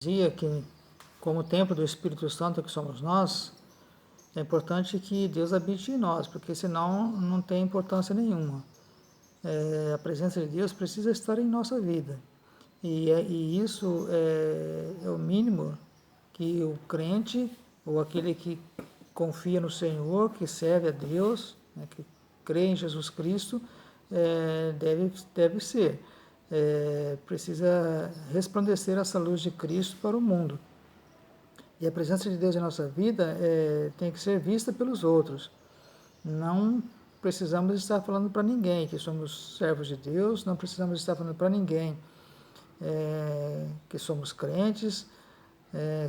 Dizia que, como templo do Espírito Santo que somos nós, é importante que Deus habite em nós, porque senão não tem importância nenhuma. A presença de Deus precisa estar em nossa vida. E isso é o mínimo que o crente, ou aquele que confia no Senhor, que serve a Deus, né, que crê em Jesus Cristo, deve ser. Precisa resplandecer essa luz de Cristo para o mundo. E a presença de Deus em nossa vida tem que ser vista pelos outros. Não precisamos estar falando para ninguém que somos servos de Deus, não precisamos estar falando para ninguém que somos crentes,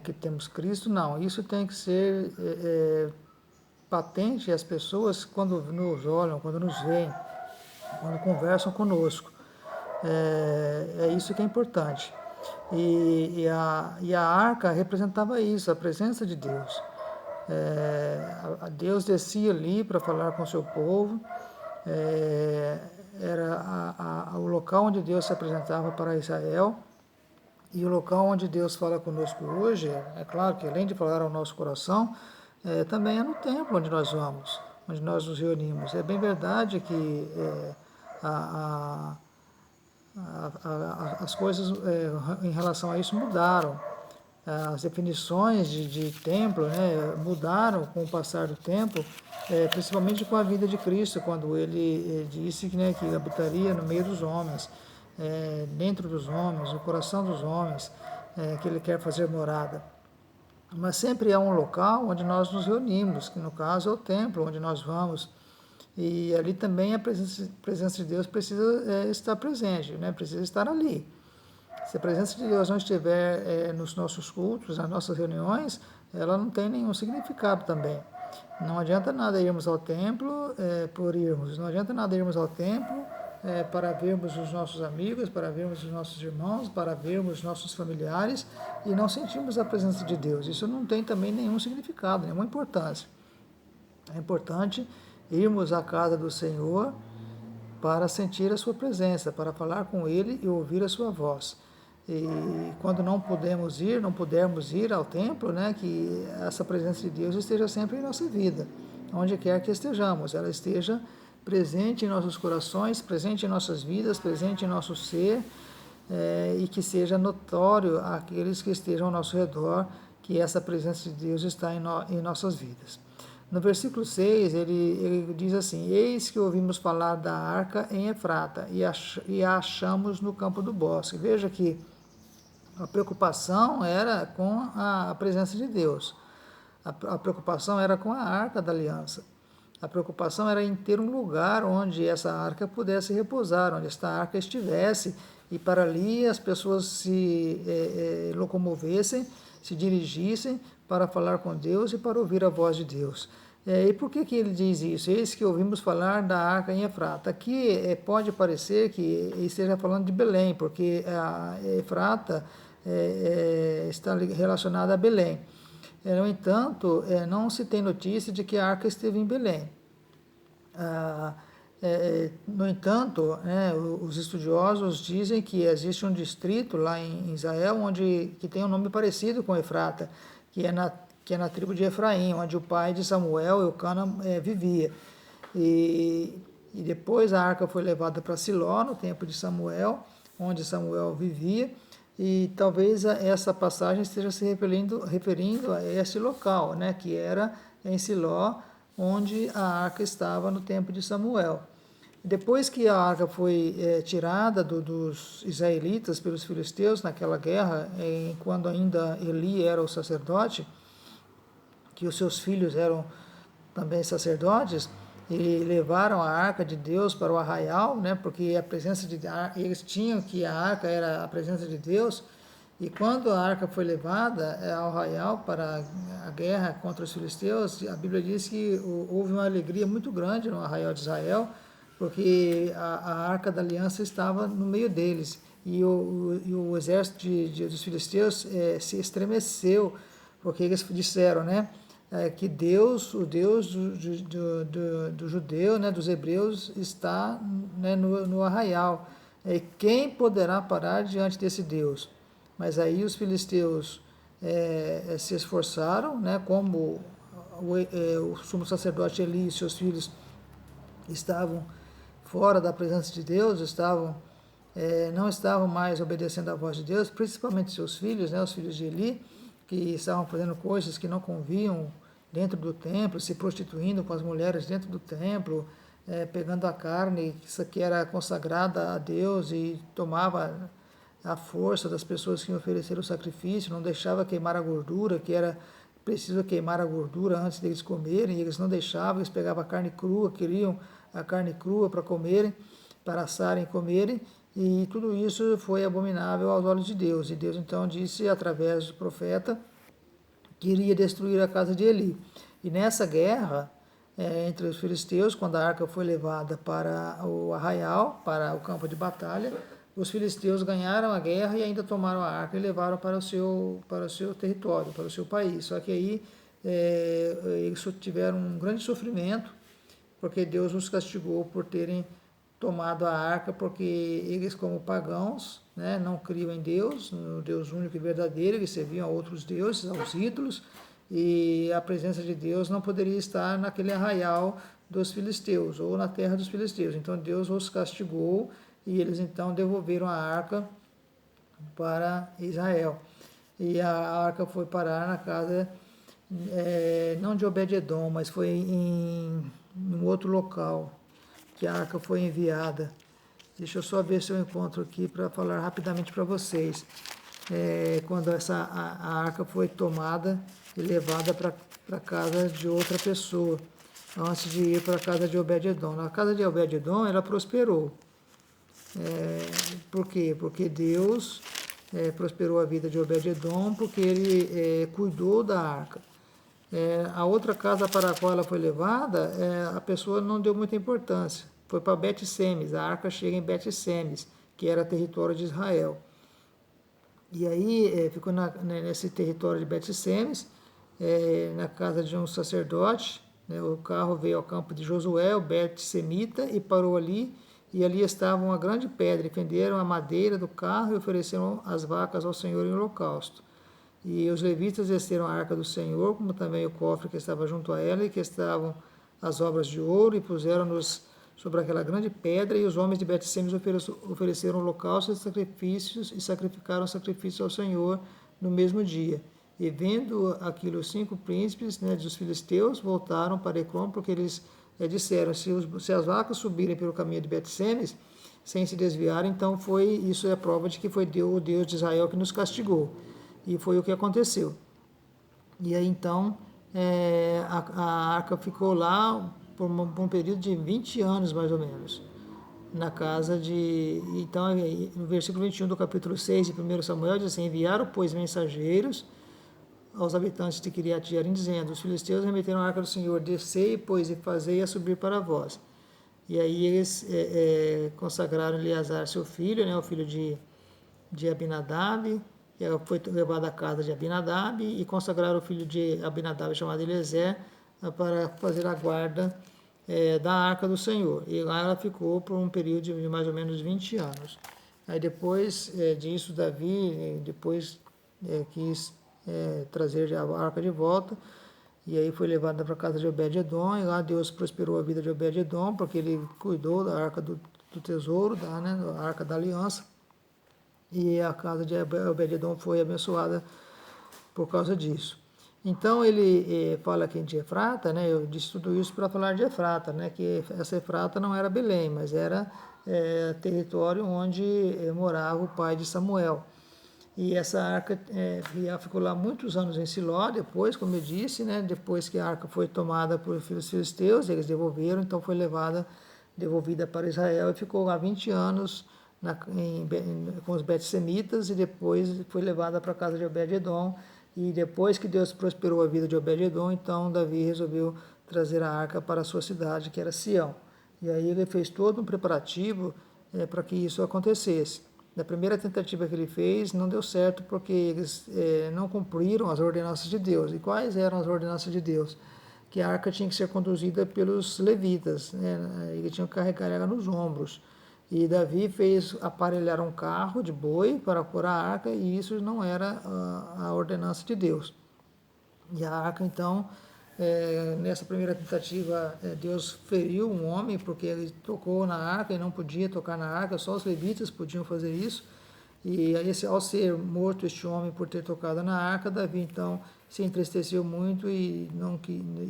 que temos Cristo. Não, isso tem que ser patente às pessoas quando nos olham, quando nos veem, quando conversam conosco. É isso que é importante. E a arca representava isso, a presença de Deus. Deus descia ali para falar com o seu povo, era o local onde Deus se apresentava para Israel, e o local onde Deus fala conosco hoje, é claro que além de falar ao nosso coração, também é no templo onde nós vamos, onde nós nos reunimos. É bem verdade que as coisas em relação a isso mudaram. As definições de templo, né, mudaram com o passar do tempo, principalmente com a vida de Cristo, quando ele disse né, que habitaria no meio dos homens, dentro dos homens, no coração dos homens, que ele quer fazer morada. Mas sempre há um local onde nós nos reunimos, que no caso é o templo onde nós vamos. E ali também a presença de Deus precisa estar presente, né? Precisa estar ali. Se a presença de Deus não estiver nos nossos cultos, nas nossas reuniões, ela não tem nenhum significado também. Não adianta nada irmos ao templo por irmos, não adianta nada irmos ao templo para vermos os nossos amigos, para vermos os nossos irmãos, para vermos os nossos familiares e não sentimos a presença de Deus. Isso não tem também nenhum significado, nenhuma importância. É importante irmos à casa do Senhor para sentir a sua presença, para falar com Ele e ouvir a sua voz. E quando não pudermos ir ao templo, né, que essa presença de Deus esteja sempre em nossa vida, onde quer que estejamos, ela esteja presente em nossos corações, presente em nossas vidas, presente em nosso ser, e que seja notório àqueles que estejam ao nosso redor que essa presença de Deus está em nossas vidas. No versículo 6, ele diz assim: Eis que ouvimos falar da arca em Efrata e a achamos no campo do bosque. Veja que a preocupação era com a presença de Deus. A preocupação era com a arca da aliança. A preocupação era em ter um lugar onde essa arca pudesse repousar, onde esta arca estivesse, e para ali as pessoas se locomovessem, se dirigissem para falar com Deus e para ouvir a voz de Deus. E por que ele diz isso? Eis que ouvimos falar da arca em Efrata. Aqui pode parecer que esteja falando de Belém, porque a Efrata está relacionada a Belém. No entanto, não se tem notícia de que a arca esteve em Belém. No entanto, os estudiosos dizem que existe um distrito lá em Israel que tem um nome parecido com Efrata, que é na tribo de Efraim, onde o pai de Samuel, Eucana, vivia. E depois a arca foi levada para Siló, no tempo de Samuel, onde Samuel vivia, e talvez essa passagem esteja se referindo a esse local, né, que era em Siló, onde a arca estava no tempo de Samuel. Depois que a arca foi tirada dos israelitas pelos filisteus naquela guerra, quando ainda Eli era o sacerdote, que os seus filhos eram também sacerdotes, e levaram a arca de Deus para o arraial, né, porque a presença de eles tinham que a arca era a presença de Deus, e quando a arca foi levada ao arraial para a guerra contra os filisteus, a Bíblia diz que houve uma alegria muito grande no arraial de Israel, porque a arca da aliança estava no meio deles, e o exército dos filisteus se estremeceu, porque eles disseram, né, que Deus, o Deus do judeu, né, dos hebreus, está, né, no arraial. Quem poderá parar diante desse Deus? mas aí os filisteus se esforçaram, né, como o sumo sacerdote Eli e seus filhos estavam fora da presença de Deus, não estavam mais obedecendo à voz de Deus, principalmente seus filhos, né, os filhos de Eli, que estavam fazendo coisas que não convinham dentro do templo, se prostituindo com as mulheres dentro do templo, pegando a carne que era consagrada a Deus e tomava a força das pessoas que ofereceram o sacrifício, não deixava queimar a gordura, que era preciso queimar a gordura antes deles comerem, e eles não deixavam, eles pegavam a carne crua, queriam a carne crua para comerem, para assarem e comerem, e tudo isso foi abominável aos olhos de Deus. E Deus então disse através do profeta que iria destruir a casa de Eli. E nessa guerra entre os filisteus, quando a arca foi levada para o arraial, para o campo de batalha, os filisteus ganharam a guerra e ainda tomaram a arca e levaram para o seu território, para o seu país. Só que aí eles tiveram um grande sofrimento, porque Deus os castigou por terem tomado a arca, porque eles, como pagãos, né, não criam em Deus, no Deus único e verdadeiro, eles serviam a outros deuses, aos ídolos, e a presença de Deus não poderia estar naquele arraial dos filisteus, ou na terra dos filisteus. Então Deus os castigou, e eles então devolveram a arca para Israel. E a arca foi parar na casa, não de Obed-edom, mas foi em outro local que a arca foi enviada. Deixa eu só ver se eu encontro aqui para falar rapidamente para vocês. Quando a arca foi tomada e levada para a casa de outra pessoa, antes de ir para a casa de Obed-edom. Na casa de Obed-edom, ela prosperou. Por quê? Porque Deus prosperou a vida de Obed-edom, porque ele cuidou da arca. A outra casa para a qual ela foi levada, a pessoa não deu muita importância. Foi para Bet-Semes, a arca chega em Bet-Semes, que era território de Israel. E aí ficou nesse território de Bet-Semes, na casa de um sacerdote, né, o carro veio ao campo de Josué, o Bet-Semita, e parou ali, e ali estava uma grande pedra, e fenderam a madeira do carro e ofereceram as vacas ao Senhor em holocausto. E os levitas desceram a arca do Senhor, como também o cofre que estava junto a ela, e que estavam as obras de ouro, e puseram-nos sobre aquela grande pedra, e os homens de Bet-Semes ofereceram holocaustos e sacrifícios, e sacrificaram sacrifícios ao Senhor no mesmo dia. E vendo aquilo, os 5 príncipes, né, dos filisteus voltaram para Ecrón, porque eles disseram, se as vacas subirem pelo caminho de Bet-Semes, sem se desviarem, então isso é a prova de que foi o Deus de Israel que nos castigou. E foi o que aconteceu. E aí então a arca ficou lá por um período de 20 anos mais ou menos, na casa de... Então no versículo 21 do capítulo 6 de 1 Samuel diz assim: enviaram, pois, mensageiros aos habitantes de Kiriat Jearim, dizendo: os filisteus remeteram a arca do Senhor, descei, pois, e fazei-a subir para vós. E aí eles consagraram Eleazar, seu filho, né, o filho de Abinadab. Ela foi levada à casa de Abinadab, e consagraram o filho de Abinadab, chamado Eliezer, para fazer a guarda da arca do Senhor. E lá ela ficou por um período de mais ou menos 20 anos. Aí depois disso, Davi depois quis trazer a arca de volta, e aí foi levada para a casa de Obed-edom, e lá Deus prosperou a vida de Obed-edom, porque ele cuidou da arca do tesouro, da arca da aliança, e a casa de Obed-edom foi abençoada por causa disso. Então ele fala aqui de Efrata, né? Eu disse tudo isso para falar de Efrata, né? Que essa Efrata não era Belém, mas era território onde morava o pai de Samuel. E essa arca ficou lá muitos anos em Siló, depois, como eu disse, né? Depois que a arca foi tomada por filisteus, eles devolveram, então foi devolvida para Israel, e ficou lá 20 anos com os Bet-Semitas, e depois foi levada para a casa de Obed-edom. E depois que Deus prosperou a vida de Obed-edom, então Davi resolveu trazer a arca para a sua cidade, que era Sião. E aí ele fez todo um preparativo para que isso acontecesse. Na primeira tentativa que ele fez, não deu certo, porque eles não cumpriram as ordenanças de Deus. E quais eram as ordenanças de Deus? Que a arca tinha que ser conduzida pelos levitas, né? Eles tinham que carregar ela nos ombros. E Davi fez aparelhar um carro de boi para pôr a arca, e isso não era a ordenança de Deus. E a arca, então, nessa primeira tentativa, Deus feriu um homem, porque ele tocou na arca e não podia tocar na arca, só os levitas podiam fazer isso. E aí, ao ser morto este homem por ter tocado na arca, Davi, então, se entristeceu muito e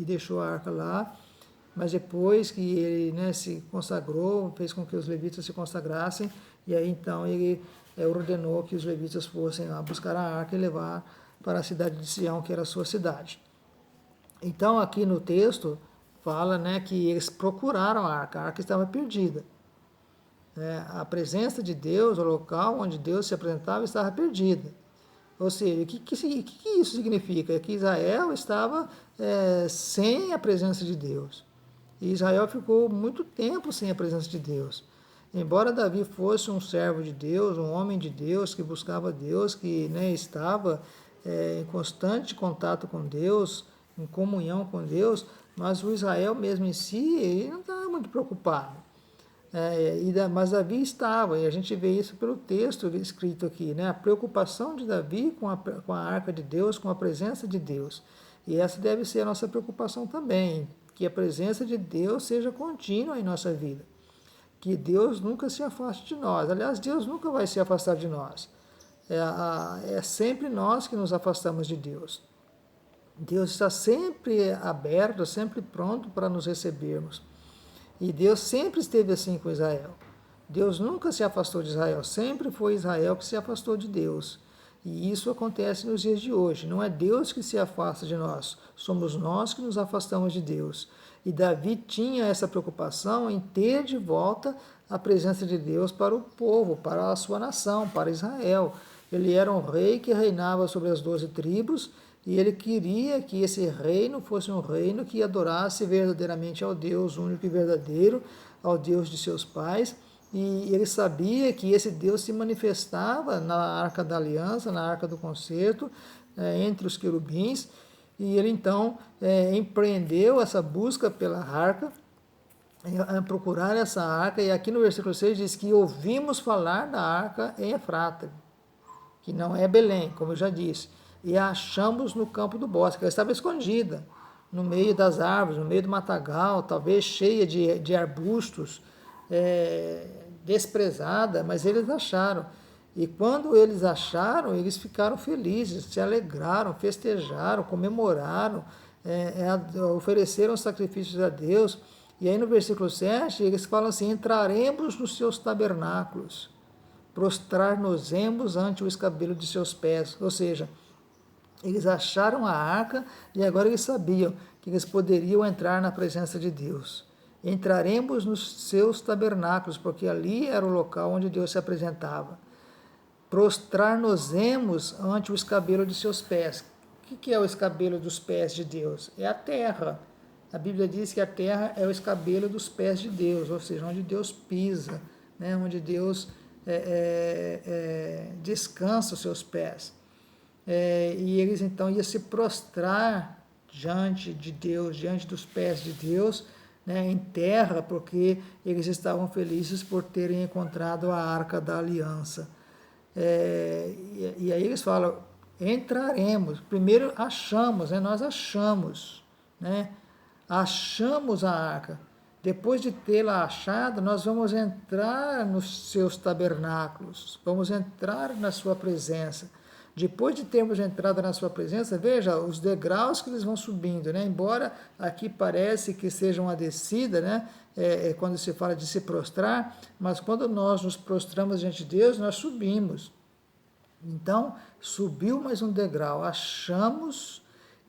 deixou a arca lá. Mas depois que ele, né, se consagrou, fez com que os levitas se consagrassem, e aí então ele ordenou que os levitas fossem lá buscar a arca e levar para a cidade de Sião, que era a sua cidade. Então aqui no texto fala, né, que eles procuraram a arca estava perdida. A presença de Deus, o local onde Deus se apresentava, estava perdida. Ou seja, o que isso significa? É que Israel estava sem a presença de Deus. E Israel ficou muito tempo sem a presença de Deus. Embora Davi fosse um servo de Deus, um homem de Deus, que buscava Deus, que, né, estava em constante contato com Deus, em comunhão com Deus, mas o Israel mesmo em si, ele não estava muito preocupado. Mas Davi estava, e a gente vê isso pelo texto escrito aqui, né? A preocupação de Davi com a arca de Deus, com a presença de Deus. E essa deve ser a nossa preocupação também, que a presença de Deus seja contínua em nossa vida. Que Deus nunca se afaste de nós. Aliás, Deus nunca vai se afastar de nós. É sempre nós que nos afastamos de Deus. Deus está sempre aberto, sempre pronto para nos recebermos. E Deus sempre esteve assim com Israel. Deus nunca se afastou de Israel, sempre foi Israel que se afastou de Deus. E isso acontece nos dias de hoje. Não é Deus que se afasta de nós, somos nós que nos afastamos de Deus. E Davi tinha essa preocupação em ter de volta a presença de Deus para o povo, para a sua nação, para Israel. Ele era um rei que reinava sobre as 12 tribos, e ele queria que esse reino fosse um reino que adorasse verdadeiramente ao Deus único e verdadeiro, ao Deus de seus pais. E ele sabia que esse Deus se manifestava na Arca da Aliança, na Arca do Concerto, entre os querubins. E ele então empreendeu essa busca pela arca, procurar essa arca. E aqui no versículo 6 diz que ouvimos falar da arca em Efrata, que não é Belém, como eu já disse, e a achamos no campo do bosque. Ela estava escondida no meio das árvores, no meio do matagal, talvez cheia de arbustos, desprezada, mas eles acharam. E quando eles acharam, eles ficaram felizes, se alegraram, festejaram, comemoraram, ofereceram sacrifícios a Deus. E aí no versículo 7, eles falam assim: entraremos nos seus tabernáculos, prostrar-nos-emos ante o escabelo de seus pés. Ou seja, eles acharam a arca e agora eles sabiam que eles poderiam entrar na presença de Deus. Entraremos nos seus tabernáculos, porque ali era o local onde Deus se apresentava. Prostrar-nos-emos ante o escabelo de seus pés. O que é o escabelo dos pés de Deus? É a terra. A Bíblia diz que a terra é o escabelo dos pés de Deus, ou seja, onde Deus pisa, né? Onde Deus descansa os seus pés. E eles então iam se prostrar diante de Deus, diante dos pés de Deus, né, em terra, porque eles estavam felizes por terem encontrado a Arca da Aliança. E aí eles falam: entraremos. Primeiro achamos, né, nós achamos, né, achamos a arca. Depois de tê-la achado, nós vamos entrar nos seus tabernáculos, vamos entrar na sua presença. Depois de termos entrado na sua presença, veja os degraus que eles vão subindo, né? Embora aqui parece que seja uma descida, né? Quando se fala de se prostrar, mas quando nós nos prostramos diante de Deus, nós subimos. Então, subiu mais um degrau, achamos,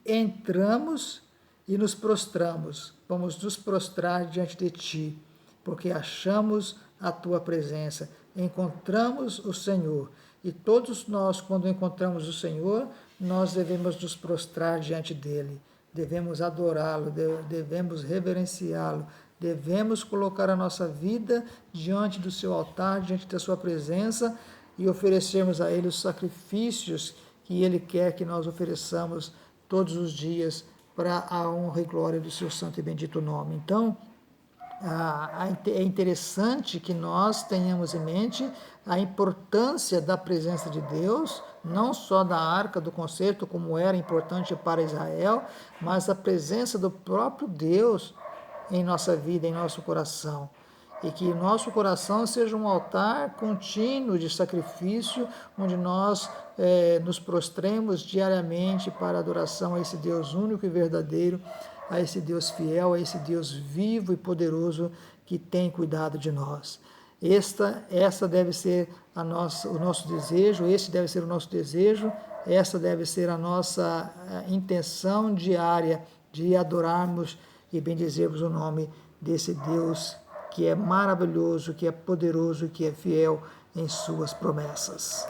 entramos e nos prostramos. Vamos nos prostrar diante de Ti, porque achamos a Tua presença, encontramos o Senhor. E todos nós, quando encontramos o Senhor, nós devemos nos prostrar diante dEle, devemos adorá-lo, devemos reverenciá-lo, devemos colocar a nossa vida diante do seu altar, diante da sua presença, e oferecermos a Ele os sacrifícios que Ele quer que nós ofereçamos todos os dias para a honra e glória do seu santo e bendito nome. Então, é interessante que nós tenhamos em mente a importância da presença de Deus, não só da arca do concerto, como era importante para Israel, mas a presença do próprio Deus em nossa vida, em nosso coração. E que nosso coração seja um altar contínuo de sacrifício, onde nós nos prostremos diariamente para a adoração a esse Deus único e verdadeiro, a esse Deus fiel, a esse Deus vivo e poderoso que tem cuidado de nós. Essa deve ser o nosso desejo, esse deve ser o nosso desejo, essa deve ser a nossa intenção diária de adorarmos e bendizermos o nome desse Deus que é maravilhoso, que é poderoso, que é fiel em suas promessas.